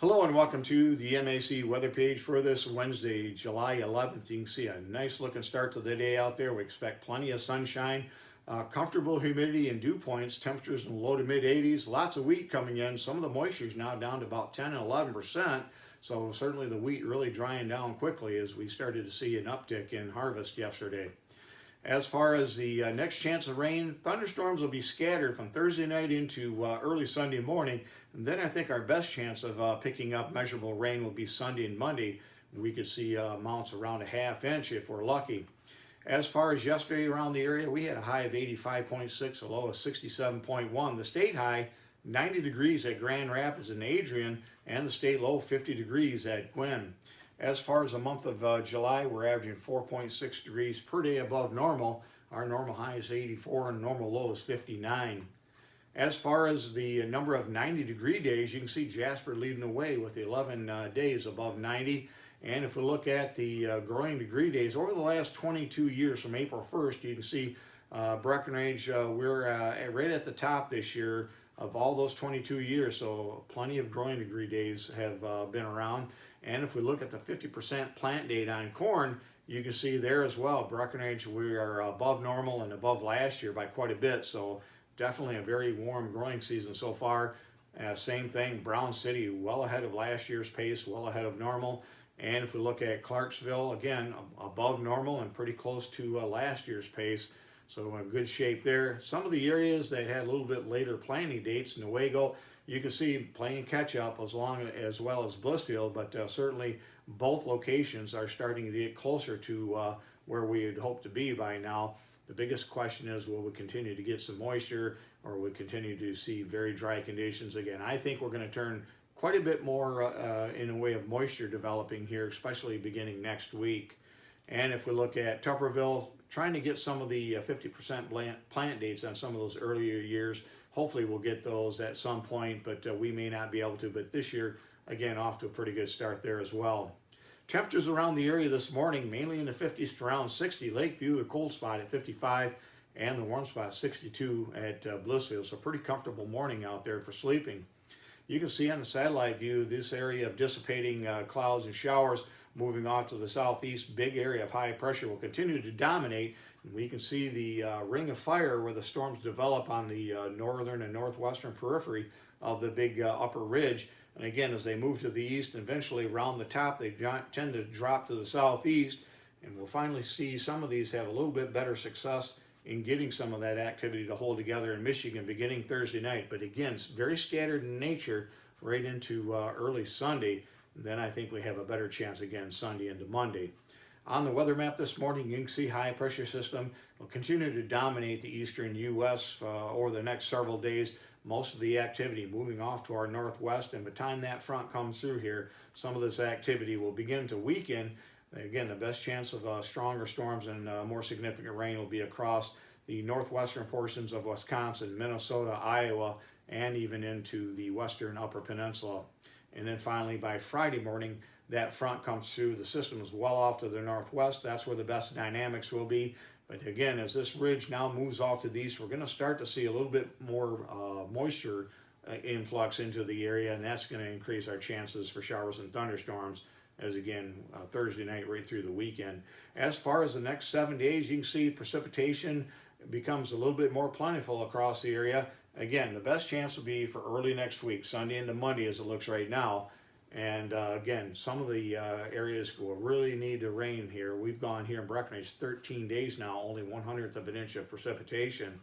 Hello and welcome to the MAC weather page for this Wednesday, July 11th. You can see a nice looking start to the day out there. We expect plenty of sunshine, comfortable humidity and dew points, temperatures in the low to mid 80s, lots of wheat coming in. Some of the moisture is now down to about 10 and 11%. So certainly the wheat really drying down quickly as we started to see an uptick in harvest yesterday. As far as the next chance of rain, thunderstorms will be scattered from Thursday night into early Sunday morning. And then I think our best chance of picking up measurable rain will be Sunday and Monday. We could see amounts around a half inch if we're lucky. As far as yesterday around the area, we had a high of 85.6, a low of 67.1. The state high, 90 degrees at Grand Rapids and Adrian, and the state low, 50 degrees at Gwinn. As far as the month of July, we're averaging 4.6 degrees per day above normal. Our normal high is 84 and normal low is 59. As far as the number of 90-degree days, you can see Jasper leading the way with 11 days above 90. And if we look at the growing degree days, over the last 22 years from April 1st, you can see Breckenridge, we're right at the top this year of all those 22 years, so plenty of growing degree days have been around. And if we look at the 50% plant date on corn, you can see there as well, Breckenridge, we are above normal and above last year by quite a bit, so definitely a very warm growing season so far. Same thing, Brown City, well ahead of last year's pace, well ahead of normal. And if we look at Clarksville, again, above normal and pretty close to last year's pace. So in good shape there. Some of the areas that had a little bit later planting dates, Newaygo, you can see playing catch up as well as Blissfield, but certainly both locations are starting to get closer to where we had hoped to be by now. The biggest question is, will we continue to get some moisture, or will we continue to see very dry conditions again? I think we're going to turn quite a bit more in a way of moisture developing here, especially beginning next week. And if we look at Tupperville, trying to get some of the 50% plant dates on some of those earlier years. Hopefully we'll get those at some point, but we may not be able to. But this year, again, off to a pretty good start there as well. Temperatures around the area this morning, mainly in the 50s to around 60. Lakeview, the cold spot at 55, and the warm spot 62 at Blissfield. So pretty comfortable morning out there for sleeping. You can see on the satellite view this area of dissipating clouds and showers moving off to the southeast. Big area of high pressure will continue to dominate. And we can see the ring of fire where the storms develop on the northern and northwestern periphery of the big upper ridge. And again, as they move to the east and eventually around the top, they tend to drop to the southeast. And we'll finally see some of these have a little bit better success in getting some of that activity to hold together in Michigan beginning Thursday night. But again, it's very scattered in nature right into early Sunday. Then I think we have a better chance again Sunday into Monday. On the weather map this morning, you can see high pressure system will continue to dominate the eastern U.S. Over the next several days. Most of the activity moving off to our northwest, and by the time that front comes through here, some of this activity will begin to weaken. Again, the best chance of stronger storms and more significant rain will be across the northwestern portions of Wisconsin, Minnesota, Iowa, and even into the western upper peninsula. And then finally, by Friday morning, that front comes through. The system is well off to the northwest. That's where the best dynamics will be. But again, as this ridge now moves off to the east, we're going to start to see a little bit more moisture influx into the area, and that's going to increase our chances for showers and thunderstorms as again Thursday night right through the weekend. As far as the next 7 days, you can see precipitation becomes a little bit more plentiful across the area. Again, the best chance will be for early next week, Sunday into Monday as it looks right now. And again, some of the areas will really need to rain here. We've gone here in Breckenridge 13 days now, only 1/100th of an inch of precipitation.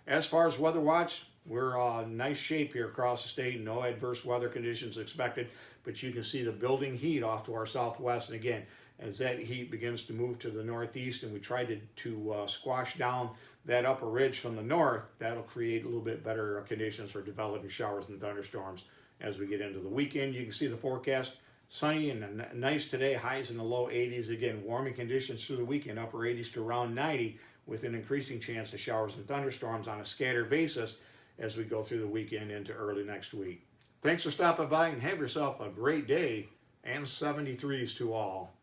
As far as weather watch, we're in nice shape here across the state. No adverse weather conditions expected, but you can see the building heat off to our southwest. And again, as that heat begins to move to the northeast and we try to squash down that upper ridge from the north, that'll create a little bit better conditions for developing showers and thunderstorms as we get into the weekend. You can see the forecast, sunny and nice today, highs in the low 80s. Again, warming conditions through the weekend, upper 80s to around 90, with an increasing chance of showers and thunderstorms on a scattered basis as we go through the weekend into early next week. Thanks for stopping by and have yourself a great day, and 73s to all.